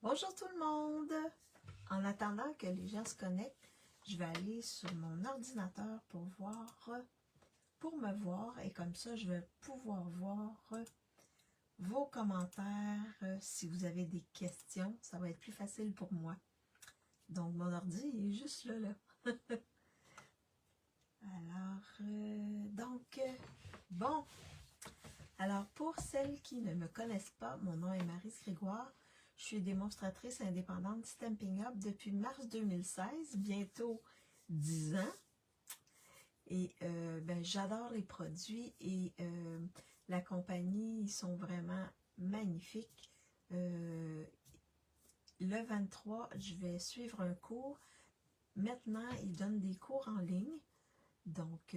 Bonjour tout le monde! En attendant que les gens se connectent, je vais aller sur mon ordinateur pour me voir et comme ça je vais pouvoir voir vos commentaires. Si vous avez des questions, ça va être plus facile pour moi. Donc mon ordi il est juste là. Bon. Alors pour celles qui ne me connaissent pas, mon nom est Maryse Grégoire. Je suis démonstratrice indépendante Stampin' Up depuis mars 2016, bientôt 10 ans. Et j'adore les produits et la compagnie, ils sont vraiment magnifiques. Le 23, je vais suivre un cours. Maintenant, ils donnent des cours en ligne. Donc,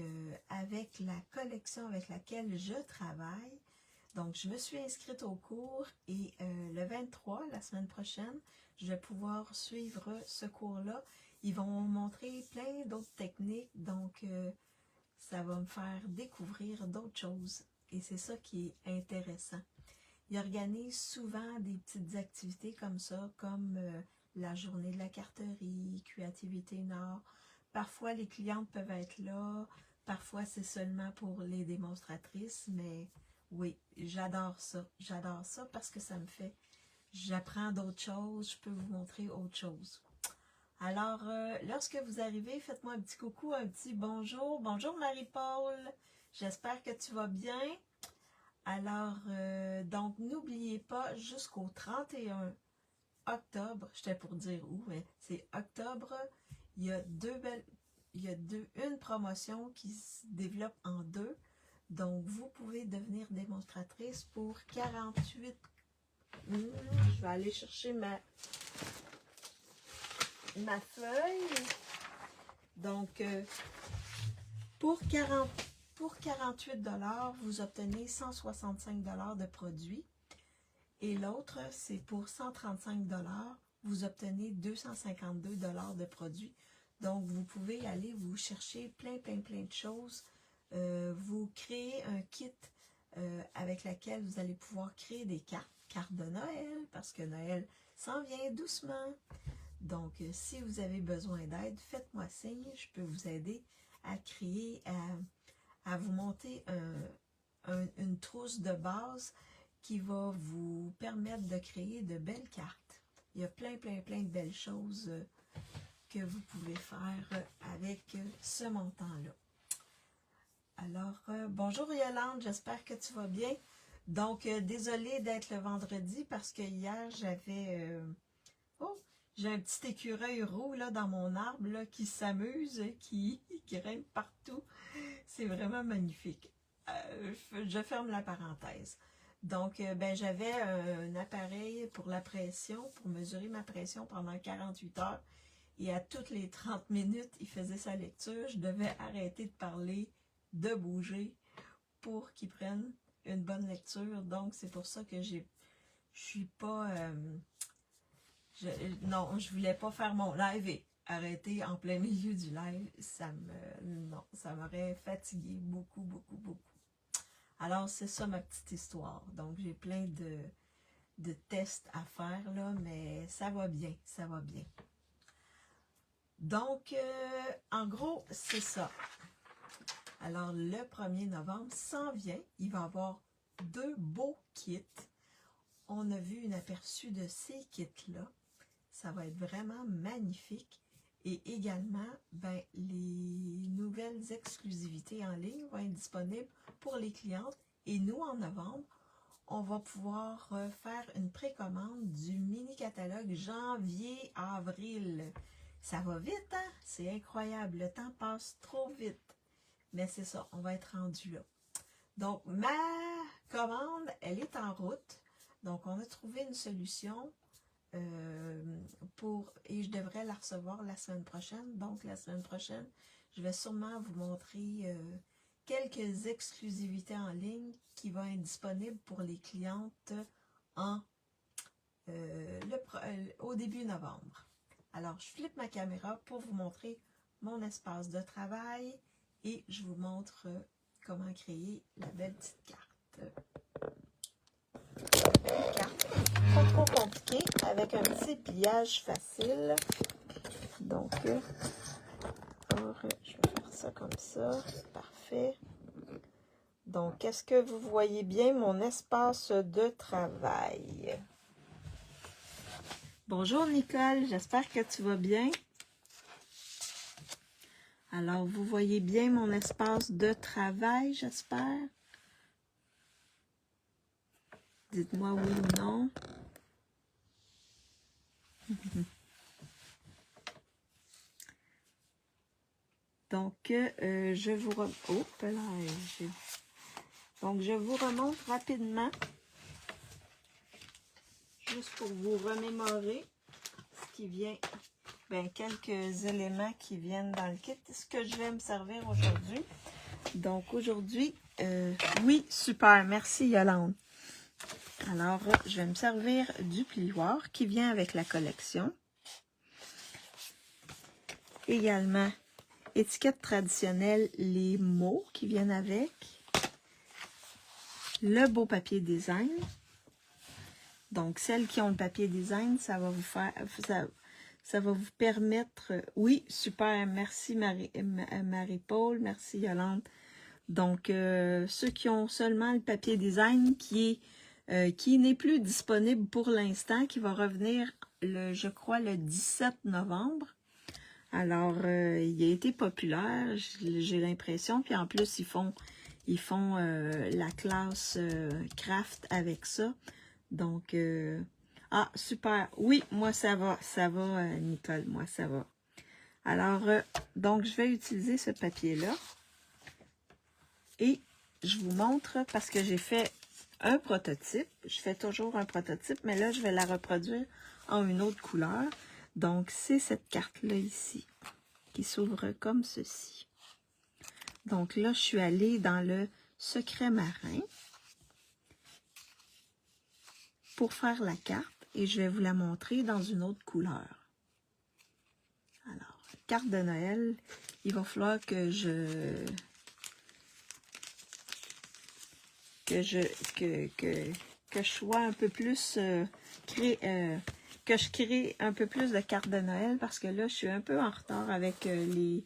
avec la collection avec laquelle je travaille. Donc, je me suis inscrite au cours et le 23, la semaine prochaine, je vais pouvoir suivre ce cours-là. Ils vont montrer plein d'autres techniques, donc ça va me faire découvrir d'autres choses. Et c'est ça qui est intéressant. Ils organisent souvent des petites activités comme ça, comme la journée de la carterie, Créativité Nord. Parfois, les clientes peuvent être là. Parfois, c'est seulement pour les démonstratrices. Mais oui, j'adore ça. J'adore ça parce que ça me fait... J'apprends d'autres choses. Je peux vous montrer autre chose. Alors, lorsque vous arrivez, faites-moi un petit coucou, un petit bonjour. Bonjour Marie-Paul. J'espère que tu vas bien. Alors, donc, n'oubliez pas, jusqu'au 31 octobre, j'étais pour dire où, mais c'est octobre, il y a une promotion qui se développe en deux. Donc, vous pouvez devenir démonstratrice pour 48. Je vais aller chercher ma feuille. Donc, pour 48 $, vous obtenez 165 $ de produits. Et l'autre, c'est pour 135 $, vous obtenez 252 $ de produits. Donc, vous pouvez aller vous chercher plein de choses. Vous créez un kit avec laquelle vous allez pouvoir créer des cartes de Noël, parce que Noël s'en vient doucement. Donc, si vous avez besoin d'aide, faites-moi signe. Je peux vous aider à créer, à vous monter une trousse de base qui va vous permettre de créer de belles cartes. Il y a plein de belles choses que vous pouvez faire avec ce montant-là. Alors, bonjour Yolande, j'espère que tu vas bien. Donc, désolée d'être le vendredi parce que hier, j'avais... j'ai un petit écureuil roux là, dans mon arbre là, qui s'amuse, qui grimpe partout. C'est vraiment magnifique. Je ferme la parenthèse. Donc, j'avais un appareil pour la pression, pour mesurer ma pression pendant 48 heures. Et à toutes les 30 minutes, il faisait sa lecture. Je devais arrêter de parler, de bouger pour qu'il prenne une bonne lecture. Donc, c'est pour ça que je suis pas... non, je voulais pas faire mon live et arrêter en plein milieu du live. Ça m'aurait fatigué beaucoup. Alors, c'est ça ma petite histoire. Donc, j'ai plein de tests à faire, là, mais ça va bien. Donc, en gros, c'est ça. Alors, le 1er novembre s'en vient. Il va y avoir 2 beaux kits. On a vu un aperçu de ces kits-là. Ça va être vraiment magnifique. Et également, les nouvelles exclusivités en ligne vont être disponibles pour les clientes. Et nous, en novembre, on va pouvoir faire une précommande du mini-catalogue janvier-avril. Ça va vite, hein? C'est incroyable. Le temps passe trop vite. Mais c'est ça, on va être rendu là. Donc, ma commande, elle est en route. Donc, on a trouvé une solution et je devrais la recevoir la semaine prochaine. Donc, la semaine prochaine, je vais sûrement vous montrer quelques exclusivités en ligne qui vont être disponibles pour les clientes au début novembre. Alors, je flippe ma caméra pour vous montrer mon espace de travail et je vous montre comment créer la belle petite carte. Pas trop compliqué. avec un petit pliage facile. Donc, je vais faire ça comme ça. Parfait. Donc, est-ce que vous voyez bien mon espace de travail? Bonjour Nicole, j'espère que tu vas bien. Alors, vous voyez bien mon espace de travail, j'espère? Dites-moi oui ou non. Donc, je vous remonte rapidement, juste pour vous remémorer ce qui vient, quelques éléments qui viennent dans le kit, ce que je vais me servir aujourd'hui. Donc, aujourd'hui, oui, super, merci Yolande. Alors, je vais me servir du plioir qui vient avec la collection. Également, étiquette traditionnelle, les mots qui viennent avec. Le beau papier design. Donc, celles qui ont le papier design, ça va vous faire, ça va vous permettre, oui, super, merci Marie-Paul, merci Yolande. Donc, ceux qui ont seulement le papier design qui n'est plus disponible pour l'instant, qui va revenir, je crois, le 17 novembre. Alors, il a été populaire, j'ai l'impression. Puis en plus, ils font la classe craft avec ça. Donc, ah, super. Oui, moi, ça va, Nicole, moi, ça va. Alors, donc, je vais utiliser ce papier-là. Et je vous montre, parce que j'ai fait un prototype. Je fais toujours un prototype, mais là, je vais la reproduire en une autre couleur. Donc, c'est cette carte-là ici, qui s'ouvre comme ceci. Donc là, je suis allée dans le secret marin pour faire la carte et je vais vous la montrer dans une autre couleur. Alors, carte de Noël, il va falloir que je sois un peu plus que je crée un peu plus de cartes de Noël parce que là, je suis un peu en retard avec les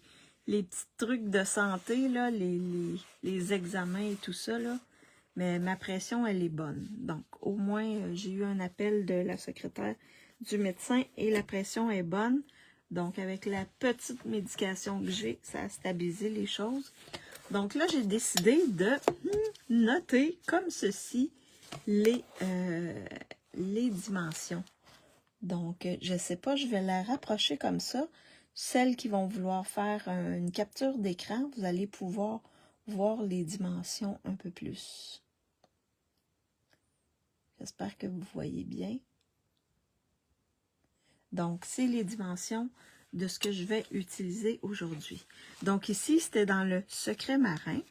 petits trucs de santé, là, les examens et tout ça, là. Mais ma pression, elle est bonne. Donc, au moins, j'ai eu un appel de la secrétaire du médecin et la pression est bonne. Donc, avec la petite médication que j'ai, ça a stabilisé les choses. Donc là, j'ai décidé de noter comme ceci les dimensions. Donc, je ne sais pas, je vais la rapprocher comme ça. Celles qui vont vouloir faire une capture d'écran, vous allez pouvoir voir les dimensions un peu plus. J'espère que vous voyez bien. Donc, c'est les dimensions de ce que je vais utiliser aujourd'hui. Donc, ici, c'était dans le secret marin.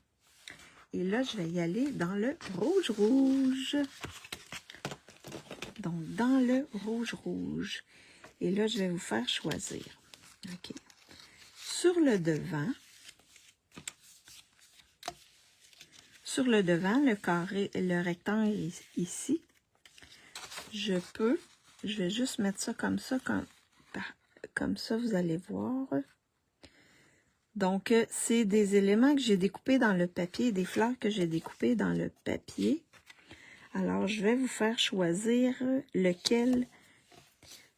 Et là, je vais y aller dans le rouge. Donc, dans le rouge. Et là, je vais vous faire choisir. OK. Sur le devant, le carré, le rectangle ici, je vais juste mettre ça comme ça, comme ça, vous allez voir. Donc, c'est des éléments que j'ai découpés dans le papier, des fleurs que j'ai découpées dans le papier. Alors, je vais vous faire choisir lequel.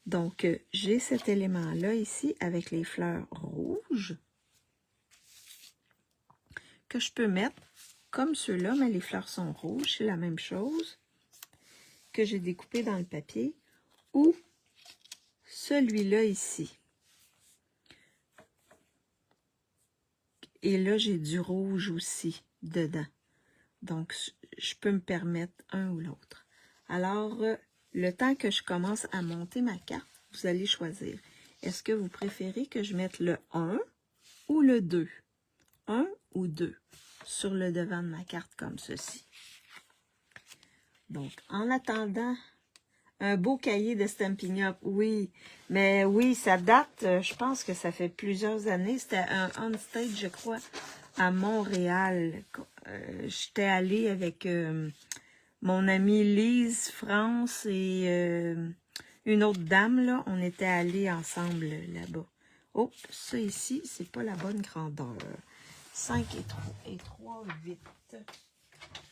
Donc, j'ai cet élément-là ici avec les fleurs rouges que je peux mettre comme ceux-là, mais les fleurs sont rouges, c'est la même chose que j'ai découpé dans le papier, ou celui-là ici. Et là, j'ai du rouge aussi dedans. Donc, je peux me permettre un ou l'autre. Alors, le temps que je commence à monter ma carte, vous allez choisir. Est-ce que vous préférez que je mette le 1 ou le 2? 1 ou 2 sur le devant de ma carte comme ceci. Donc, en attendant, un beau cahier de Stampin' Up, oui. Mais oui, ça date, je pense que ça fait plusieurs années. C'était un on-stage, je crois, à Montréal. J'étais allée avec mon amie Lise France et une autre dame, là, on était allés ensemble là-bas. Oh, ça ici, c'est pas la bonne grandeur. 5 et 3, 8.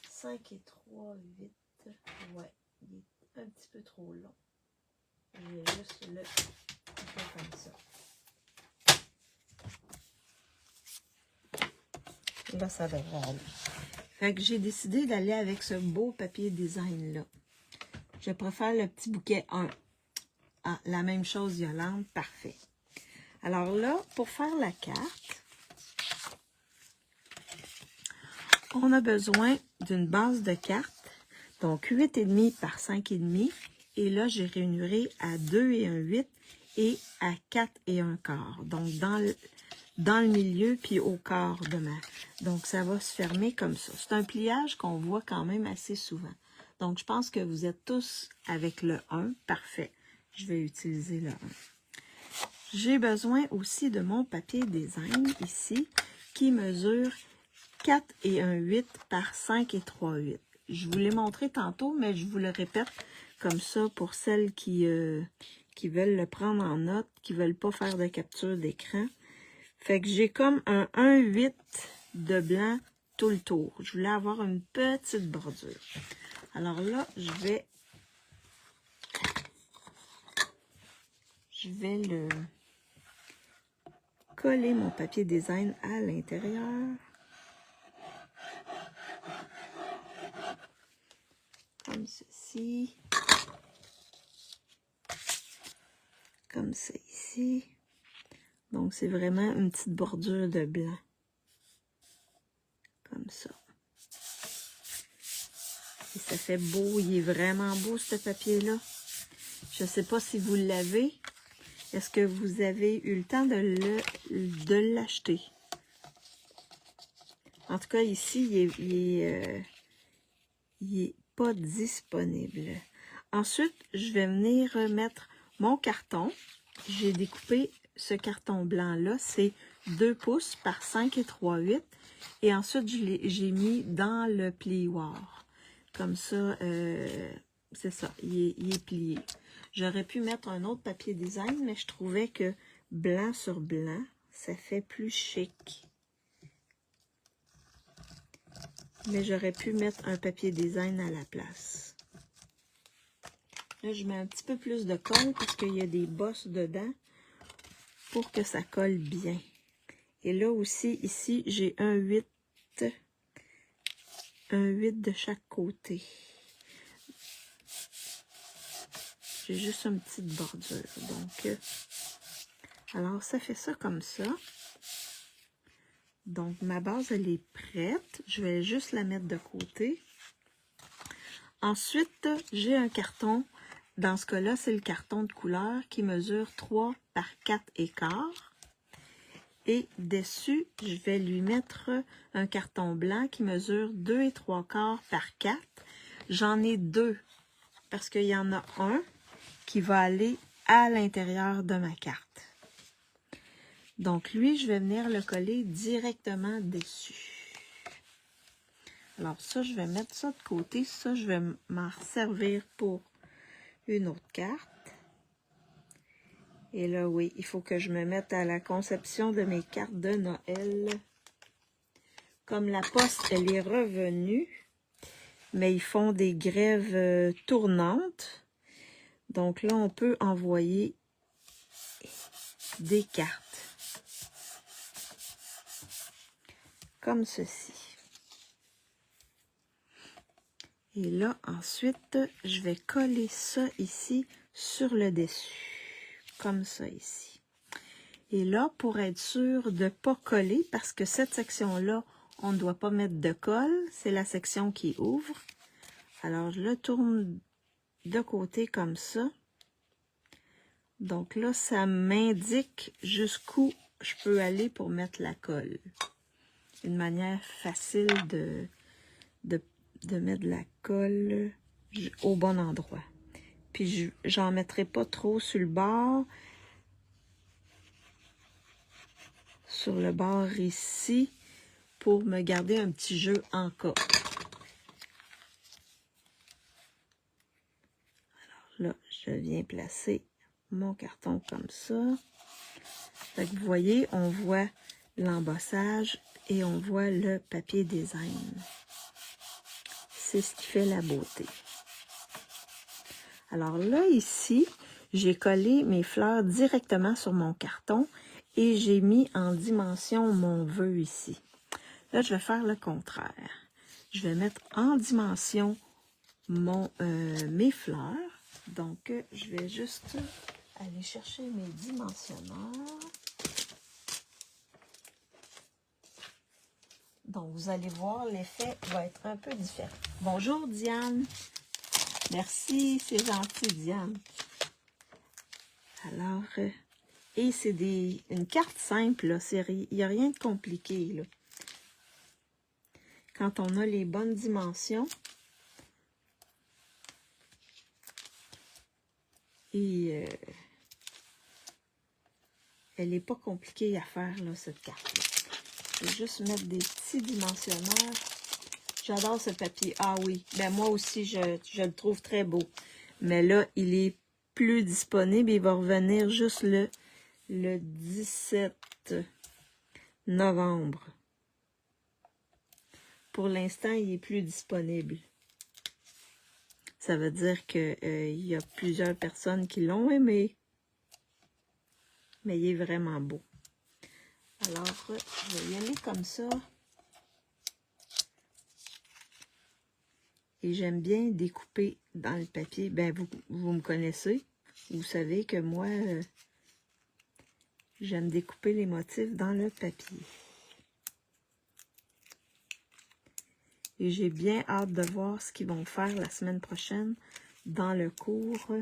5 et 3, 8. Ouais, il est un petit peu trop long. Je vais juste le faire comme ça. Là, ça devrait aller. Fait que j'ai décidé d'aller avec ce beau papier design-là. Je préfère le petit bouquet 1. Ah, la même chose, Yolande. Parfait. Alors là, pour faire la carte, on a besoin d'une base de cartes. Donc, 8,5 par 5,5. Et là, j'ai réuniré à 2 et un 8 et à 4 et un quart. Donc, dans le milieu, puis au quart de ma... Donc, ça va se fermer comme ça. C'est un pliage qu'on voit quand même assez souvent. Donc, je pense que vous êtes tous avec le 1. Parfait. Je vais utiliser le 1. J'ai besoin aussi de mon papier design ici, qui mesure 4 et un 8 par 5 et 3, 8. Je vous l'ai montré tantôt, mais je vous le répète comme ça pour celles qui veulent le prendre en note, qui ne veulent pas faire de capture d'écran. Fait que j'ai comme un 1,8 de blanc tout le tour. Je voulais avoir une petite bordure. Alors là, je vais le coller mon papier design à l'intérieur. Comme ceci. Comme ça ici. Donc, c'est vraiment une petite bordure de blanc. Comme ça. Et ça fait beau. Il est vraiment beau, ce papier-là. Je ne sais pas si vous l'avez. Est-ce que vous avez eu le temps de l'acheter? En tout cas, ici, il est pas disponible. Ensuite, je vais venir mettre mon carton. J'ai découpé ce carton blanc-là. C'est 2 pouces par 5 et 3, 8. Et ensuite, j'ai mis dans le plioir. Comme ça, c'est ça, il est plié. J'aurais pu mettre un autre papier design, mais je trouvais que blanc sur blanc, ça fait plus chic. Mais j'aurais pu mettre un papier design à la place. Là, je mets un petit peu plus de colle parce qu'il y a des bosses dedans pour que ça colle bien. Et là aussi, ici, j'ai un 8 de chaque côté. J'ai juste une petite bordure. Donc, alors, ça fait ça comme ça. Donc, ma base, elle est prête. Je vais juste la mettre de côté. Ensuite, j'ai un carton. Dans ce cas-là, c'est le carton de couleur qui mesure 3 par 4 et quart. Et dessus, je vais lui mettre un carton blanc qui mesure 2 et 3 quarts par 4. J'en ai 2 parce qu'il y en a un qui va aller à l'intérieur de ma carte. Donc, lui, je vais venir le coller directement dessus. Alors, ça, je vais mettre ça de côté. Ça, je vais m'en servir pour une autre carte. Et là, oui, il faut que je me mette à la conception de mes cartes de Noël. Comme la poste, elle est revenue, mais ils font des grèves tournantes. Donc là, on peut envoyer des cartes. Comme ceci. Et là, ensuite, je vais coller ça ici sur le dessus. Comme ça ici. Et là, pour être sûr de ne pas coller, parce que cette section-là, on ne doit pas mettre de colle, c'est la section qui ouvre. Alors, je le tourne de côté comme ça. Donc là, ça m'indique jusqu'où je peux aller pour mettre la colle. Une manière facile de mettre de la colle au bon endroit. Puis, j'en mettrai pas trop sur le bord. Sur le bord ici, pour me garder un petit jeu en cas. Alors, là, je viens placer mon carton comme ça. Fait que vous voyez, on voit l'embossage et on voit le papier design. C'est ce qui fait la beauté. Alors là, ici, j'ai collé mes fleurs directement sur mon carton et j'ai mis en dimension mon vœu ici. Là, je vais faire le contraire. Je vais mettre en dimension mes fleurs. Donc, je vais juste aller chercher mes dimensionneurs. Donc, vous allez voir, l'effet va être un peu différent. Bonjour, Diane. Merci, c'est gentil, Diane. Alors, et c'est une carte simple, là. Il n'y a rien de compliqué, là. Quand on a les bonnes dimensions. Et elle n'est pas compliquée à faire, là, cette carte-là. Je vais juste mettre des petits dimensionneurs. J'adore ce papier. Ah oui, ben moi aussi, je le trouve très beau. Mais là, il est plus disponible. Il va revenir juste le 17 novembre. Pour l'instant, il est plus disponible. Ça veut dire qu'il y a plusieurs personnes qui l'ont aimé. Mais il est vraiment beau. Alors, je vais y aller comme ça. Et j'aime bien découper dans le papier. Ben, vous me connaissez. Vous savez que moi, j'aime découper les motifs dans le papier. Et j'ai bien hâte de voir ce qu'ils vont faire la semaine prochaine dans le cours.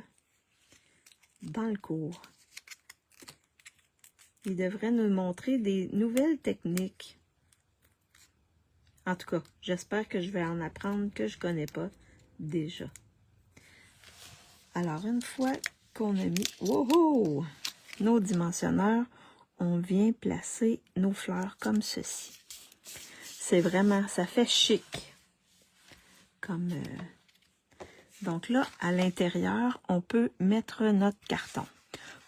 Ils devraient nous montrer des nouvelles techniques. En tout cas, j'espère que je vais en apprendre que je ne connais pas déjà. Alors, une fois qu'on a mis nos dimensionneurs, on vient placer nos fleurs comme ceci. C'est vraiment, ça fait chic. Donc là, à l'intérieur, on peut mettre notre carton.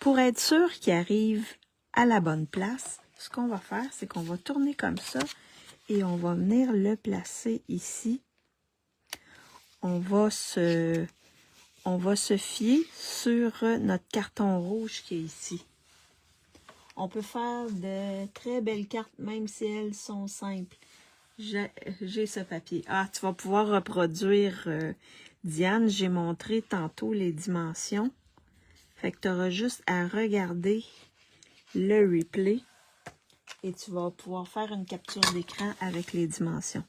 Pour être sûr qu'il arrive à la bonne place, ce qu'on va faire, c'est qu'on va tourner comme ça et on va venir le placer ici. On va se fier sur notre carton rouge qui est ici. On peut faire de très belles cartes, même si elles sont simples. J'ai ce papier. Ah, tu vas pouvoir reproduire, Diane. J'ai montré tantôt les dimensions. Fait que tu auras juste à regarder le replay et tu vas pouvoir faire une capture d'écran avec les dimensions.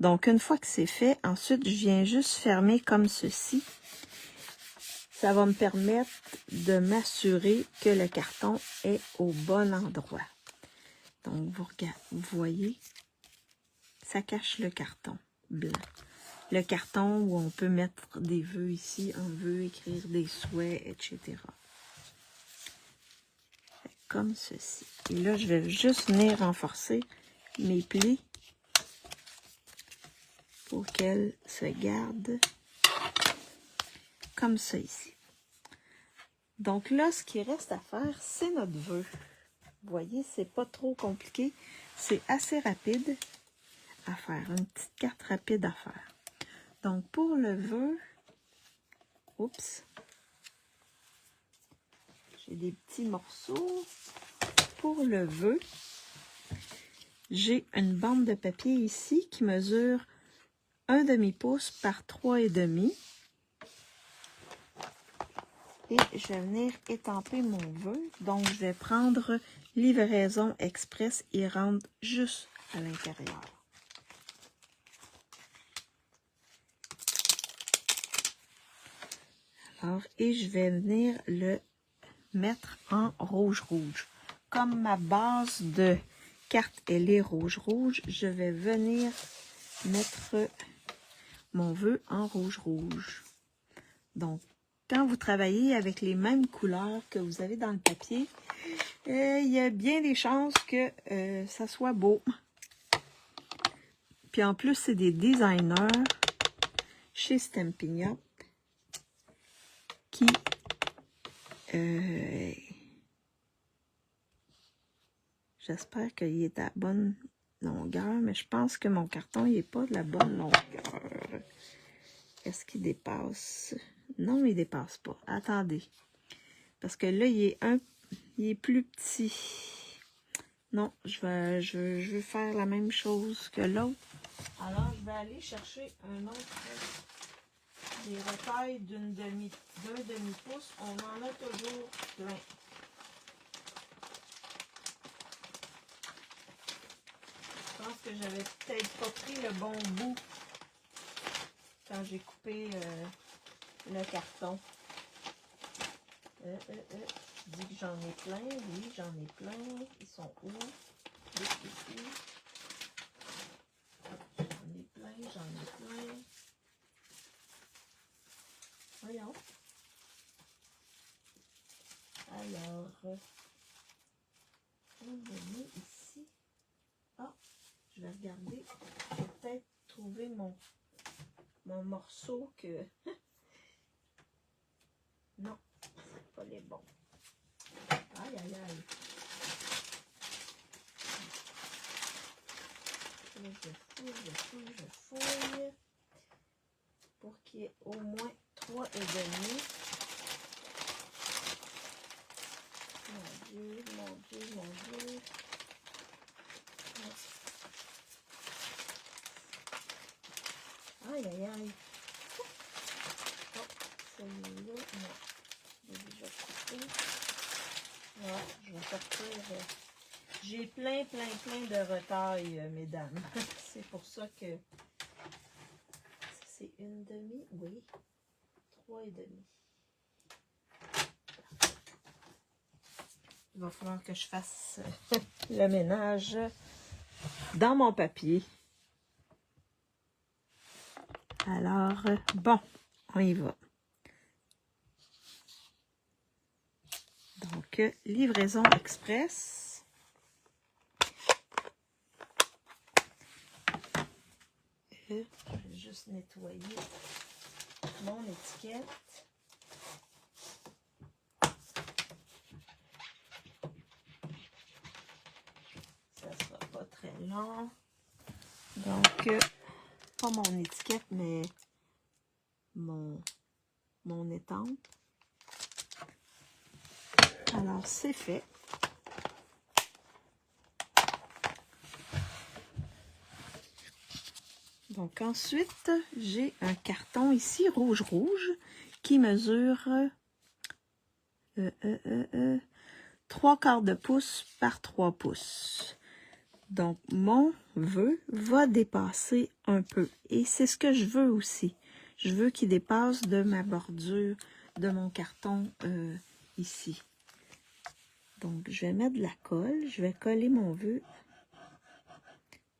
Donc, une fois que c'est fait, ensuite, je viens juste fermer comme ceci. Ça va me permettre de m'assurer que le carton est au bon endroit. Donc, vous voyez, ça cache le carton blanc. Le carton où on peut mettre des vœux ici, un vœu, écrire des souhaits, etc. Comme ceci. Et là, je vais juste venir renforcer mes plis pour qu'elles se gardent comme ça ici. Donc là, ce qui reste à faire, c'est notre vœu. Vous voyez, c'est pas trop compliqué. C'est assez rapide à faire. Une petite carte rapide à faire. Donc, pour le vœu, oups, j'ai des petits morceaux. Pour le vœu, j'ai une bande de papier ici qui mesure 1/2 pouce par 3,5. Et je vais venir étamper mon vœu. Donc, je vais prendre livraison express et rentre juste à l'intérieur. Alors, et je vais venir le mettre en rouge-rouge. Comme ma base de carte, elle est rouge-rouge, je vais venir mettre mon vœu en rouge-rouge. Donc, quand vous travaillez avec les mêmes couleurs que vous avez dans le papier, il y a bien des chances que ça soit beau. Puis en plus, c'est des designers chez Stampin' Up qui j'espère qu'il est à la bonne longueur, mais je pense que mon carton il n'est pas de la bonne longueur. Est-ce qu'il dépasse? Non, il dépasse pas. Attendez. Parce que là, il est plus petit. Non, je veux faire la même chose que l'autre. Alors, je vais aller chercher un autre. Des retailles d'un demi-pouce. On en a toujours plein. Je pense que j'avais peut-être pas pris le bon bout quand j'ai coupé le carton. Je dis que j'en ai plein. Oui, j'en ai plein. Ils sont où? Ici. J'en ai plein. Voyons. Alors, on va mettre ici. Ah, je vais regarder. Je vais peut-être trouver mon morceau que... Non, c'est pas les bons. Aïe, aïe, aïe. Je fouille. Pour qu'il y ait au moins 3,5. Mon Dieu. Aïe, aïe, aïe. Oh, celui-là, non. Je l'ai déjà coupé. Voilà, je vais sortir. J'ai plein de retailles, mesdames. C'est pour ça que... C'est une demi? Oui. 3,5. Il va falloir que je fasse le ménage dans mon papier. Alors, bon, on y va. Donc, livraison express. Je vais juste nettoyer mon étiquette. Ça sera pas très long. Donc, pas mon étiquette, mais mon étampe. Alors, c'est fait. Donc, ensuite, j'ai un carton ici, rouge, qui mesure 3/4 de pouce par 3 pouces. Donc, mon vœu va dépasser un peu. Et c'est ce que je veux aussi. Je veux qu'il dépasse de ma bordure de mon carton ici. Donc, je vais mettre de la colle. Je vais coller mon vœu.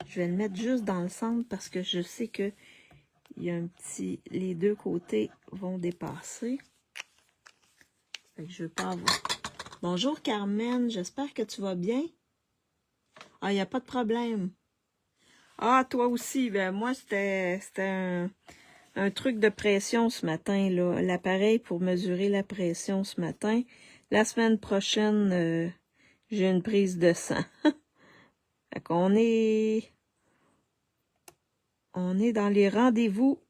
Je vais le mettre juste dans le centre parce que je sais que il y a un petit... Les deux côtés vont dépasser. Fait que je veux pas avoir... Bonjour Carmen, j'espère que tu vas bien. Ah, il n'y a pas de problème. Ah, toi aussi. Ben moi, c'était un truc de pression ce matin, là. L'appareil pour mesurer la pression ce matin. La semaine prochaine, j'ai une prise de sang. Fait qu'on est... On est dans les rendez-vous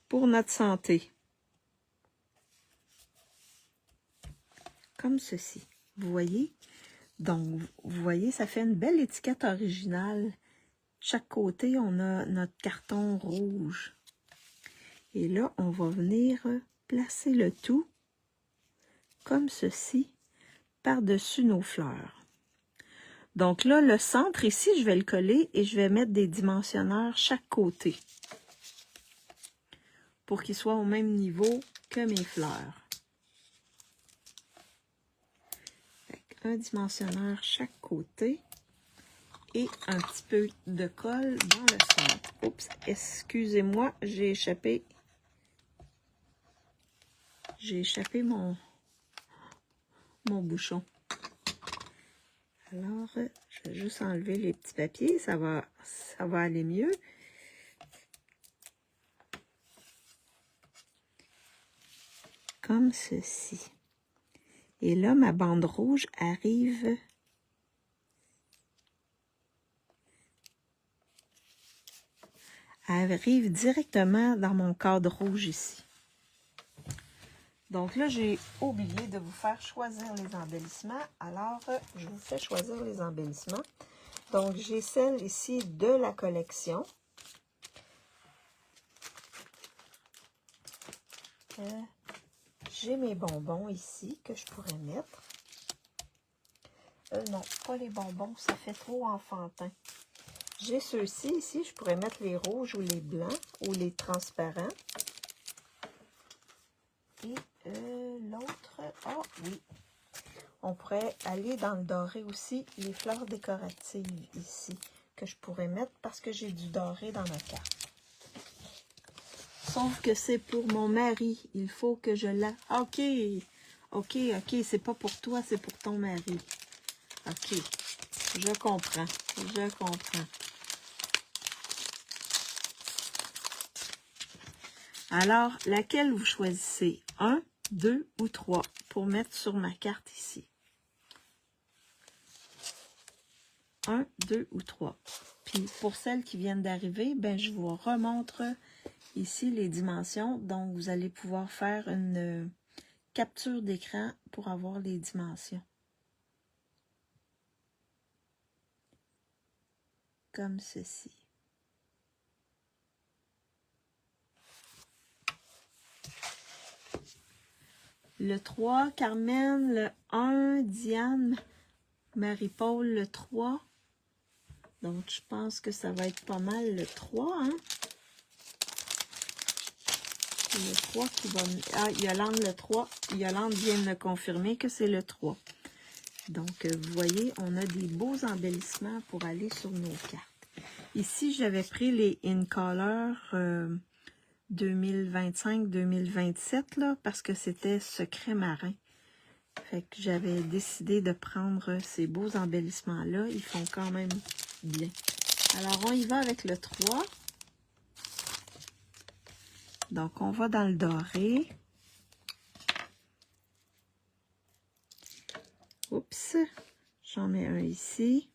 pour notre santé. Comme ceci. Vous voyez? Donc, vous voyez, ça fait une belle étiquette originale. De chaque côté, on a notre carton rouge. Et là, on va venir placer le tout comme ceci par-dessus nos fleurs. Donc là, le centre ici, je vais le coller et je vais mettre des dimensionneurs chaque côté pour qu'ils soient au même niveau que mes fleurs. Un dimensionneur chaque côté et un petit peu de colle dans le centre. Oups, excusez-moi, j'ai échappé mon bouchon. Alors, je vais juste enlever les petits papiers, ça va aller mieux. comme ceci. Et là, ma bande rouge arrive directement dans mon cadre rouge ici. Donc là, j'ai oublié de vous faire choisir les embellissements. Alors, je vous fais choisir les embellissements. Donc, j'ai celle ici de la collection. J'ai mes bonbons ici que je pourrais mettre. Non, pas les bonbons, ça fait trop enfantin. J'ai ceux-ci ici, je pourrais mettre les rouges ou les blancs ou les transparents. Et l'autre, oh oui, on pourrait aller dans le doré aussi, les fleurs décoratives ici, que je pourrais mettre parce que j'ai du doré dans ma carte. Sauf que c'est pour mon mari, il faut que je la... Ok, c'est pas pour toi, c'est pour ton mari. Ok, je comprends. Alors, laquelle vous choisissez? 1, 2 ou 3 pour mettre sur ma carte ici. 1, 2 ou 3. Puis, pour celles qui viennent d'arriver, ben, je vous remontre ici les dimensions. Donc, vous allez pouvoir faire une capture d'écran pour avoir les dimensions. Comme ceci. Le 3, Carmen, le 1, Diane, Marie-Paul, le 3. Donc, je pense que ça va être pas mal le 3, hein? Le 3 qui va... Ah, Yolande, le 3. Yolande vient de me confirmer que c'est le 3. Donc, vous voyez, on a des beaux embellissements pour aller sur nos cartes. Ici, j'avais pris les In Color 2025-2027, là, parce que c'était secret marin. Fait que j'avais décidé de prendre ces beaux embellissements-là. Ils font quand même bien. Alors, on y va avec le 3. Donc, on va dans le doré. Oups, j'en mets un ici.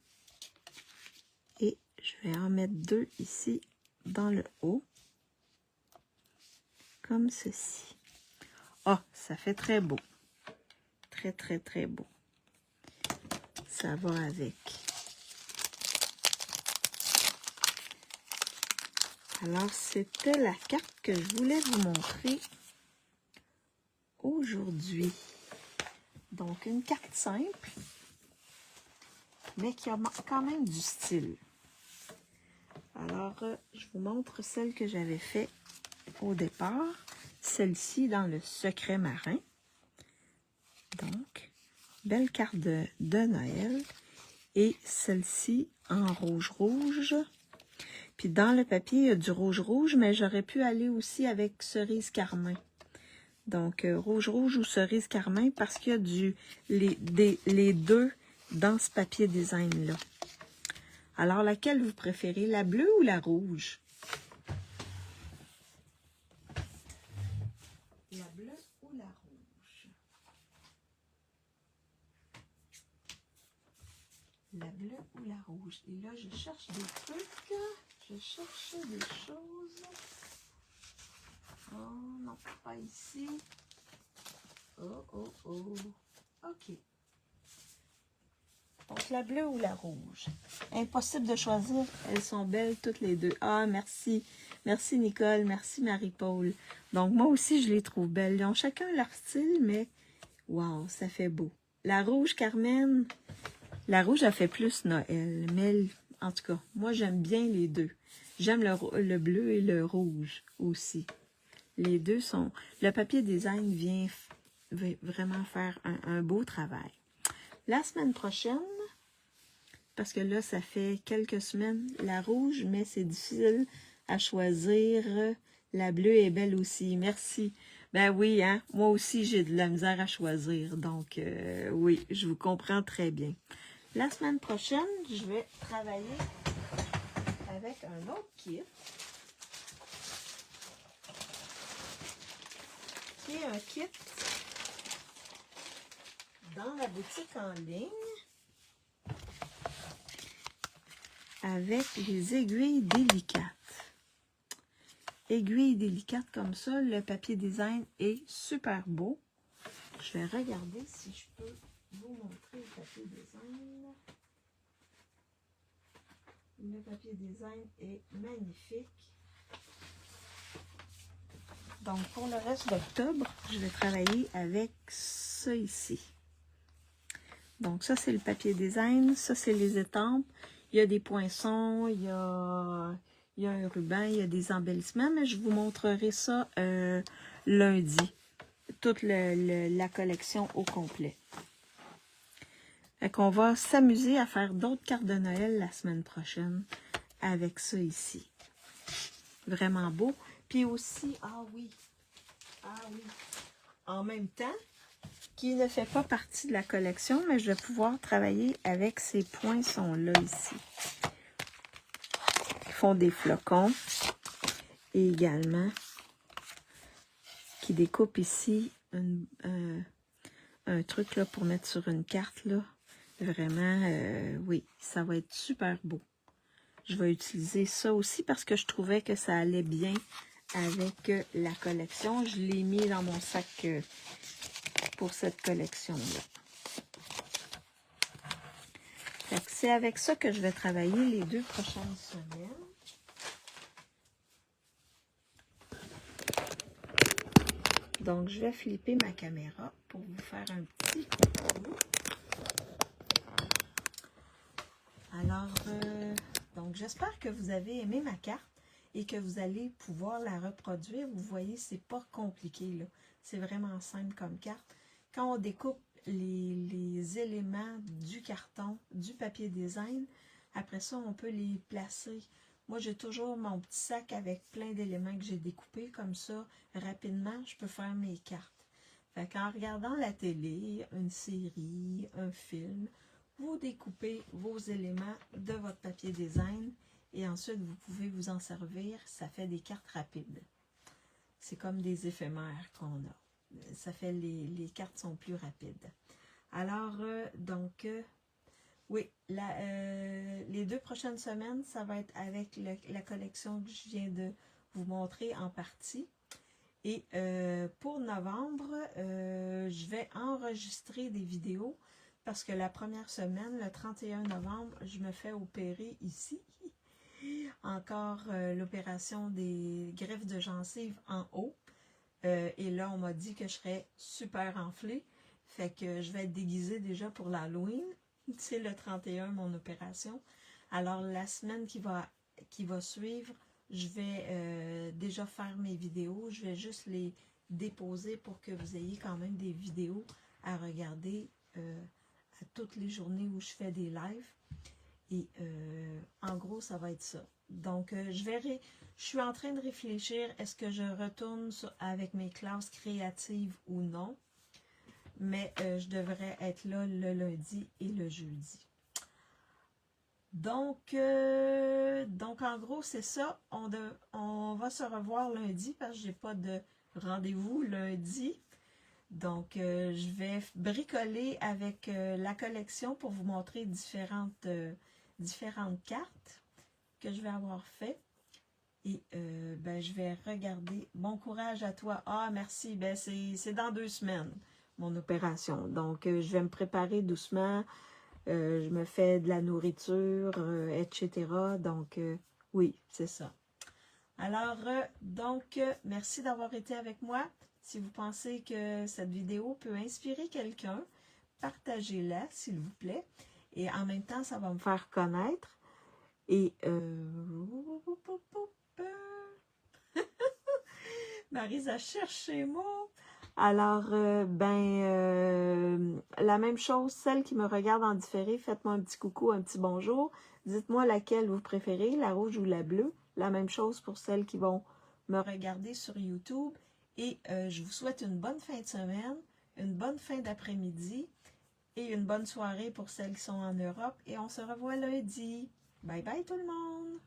Et je vais en mettre 2 ici dans le haut. Comme ceci. Oh, ça fait très beau. Très beau. Ça va avec. Alors, c'était la carte que je voulais vous montrer aujourd'hui. Donc, une carte simple, mais qui a quand même du style. Alors, je vous montre celle que j'avais fait au départ. Celle-ci dans le secret marin. Donc, belle carte de Noël. Et celle-ci en rouge. Puis dans le papier, il y a du rouge, mais j'aurais pu aller aussi avec cerise carmin. Donc, rouge ou cerise carmin, parce qu'il y a les deux dans ce papier design-là. Alors, laquelle vous préférez, la bleue ou la rouge? La bleue ou la rouge? La bleue ou la rouge? Et là, je cherche des trucs. Je cherche des choses. Oh, non, pas ici. Oh. OK. Donc, la bleue ou la rouge? Impossible de choisir. Elles sont belles toutes les deux. Ah, merci. Merci, Nicole. Merci, Marie-Paul. Donc, moi aussi, je les trouve belles. Ils ont chacun leur style, mais wow, ça fait beau. La rouge, Carmen, la rouge, elle fait plus Noël. Mais, en tout cas, moi, j'aime bien les deux. J'aime le bleu et le rouge aussi. Les deux sont... Le papier design vient vraiment faire un beau travail. La semaine prochaine, parce que là, ça fait quelques semaines, la rouge, mais c'est difficile à choisir. La bleue est belle aussi. Merci. Ben oui, hein, moi aussi, j'ai de la misère à choisir. Donc, oui, je vous comprends très bien. La semaine prochaine, je vais travailler avec un autre kit. acheté un kit dans la boutique en ligne avec les aiguilles délicates. Aiguilles délicates comme ça, le papier design est super beau. Je vais regarder si je peux vous montrer le papier design. Le papier design est magnifique. Donc, pour le reste d'octobre, je vais travailler avec ça ici. Donc, ça, c'est le papier design. Ça, c'est les étampes. Il y a des poinçons, il y a un ruban, il y a des embellissements, mais je vous montrerai ça lundi. Toute la collection au complet. Fait qu'on va s'amuser à faire d'autres cartes de Noël la semaine prochaine avec ça ici. Vraiment beau. Puis aussi, ah oui, en même temps, qui ne fait pas partie de la collection, mais je vais pouvoir travailler avec ces poinçons-là ici. Qui font des flocons. Et également, qui découpent ici un truc là pour mettre sur une carte là. Vraiment, oui, ça va être super beau. Je vais utiliser ça aussi parce que je trouvais que ça allait bien avec la collection. Je l'ai mis dans mon sac pour cette collection-là. C'est avec ça que je vais travailler les 2 prochaines semaines. Donc, je vais flipper ma caméra pour vous faire un petit coucou. Alors, donc j'espère que vous avez aimé ma carte et que vous allez pouvoir la reproduire. Vous voyez, c'est pas compliqué, là. C'est vraiment simple comme carte. Quand on découpe les éléments du carton, du papier design, après ça, on peut les placer. Moi, j'ai toujours mon petit sac avec plein d'éléments que j'ai découpés. Comme ça, rapidement, je peux faire mes cartes. Fait qu'en regardant la télé, une série, un film, vous découpez vos éléments de votre papier design et ensuite vous pouvez vous en servir. Ça fait des cartes rapides. C'est comme des éphémères qu'on a. Ça fait les cartes sont plus rapides. Alors, oui, les 2 prochaines semaines, ça va être avec la collection que je viens de vous montrer en partie. Et pour novembre, je vais enregistrer des vidéos parce que la première semaine, le 31 novembre, je me fais opérer ici. Encore l'opération des greffes de gencives en haut. Et là, on m'a dit que je serais super enflée. Fait que je vais être déguisée déjà pour l'Halloween. C'est le 31, mon opération. Alors, la semaine qui va suivre, je vais déjà faire mes vidéos. Je vais juste les déposer pour que vous ayez quand même des vidéos à regarder à toutes les journées où je fais des lives. Et en gros, ça va être ça. Donc, je suis en train de réfléchir, est-ce que je retourne avec mes classes créatives ou non? Mais je devrais être là le lundi et le jeudi. Donc en gros, c'est ça. On va se revoir lundi parce que je n'ai pas de rendez-vous lundi. Donc, je vais bricoler avec la collection pour vous montrer différentes cartes que je vais avoir fait. Et je vais regarder. Bon courage à toi. Ah, merci. Ben, c'est dans 2 semaines, mon opération. Donc, je vais me préparer doucement. Je me fais de la nourriture, etc. Donc, oui, c'est ça. Alors, merci d'avoir été avec moi. Si vous pensez que cette vidéo peut inspirer quelqu'un, partagez-la, s'il vous plaît. Et en même temps, ça va me faire connaître. Et, Marisa cherche ses mots. Alors, la même chose, celles qui me regardent en différé, faites-moi un petit coucou, un petit bonjour. Dites-moi laquelle vous préférez, la rouge ou la bleue. La même chose pour celles qui vont me regarder sur YouTube. Et je vous souhaite une bonne fin de semaine, une bonne fin d'après-midi et une bonne soirée pour celles qui sont en Europe. Et on se revoit lundi. Bye bye tout le monde!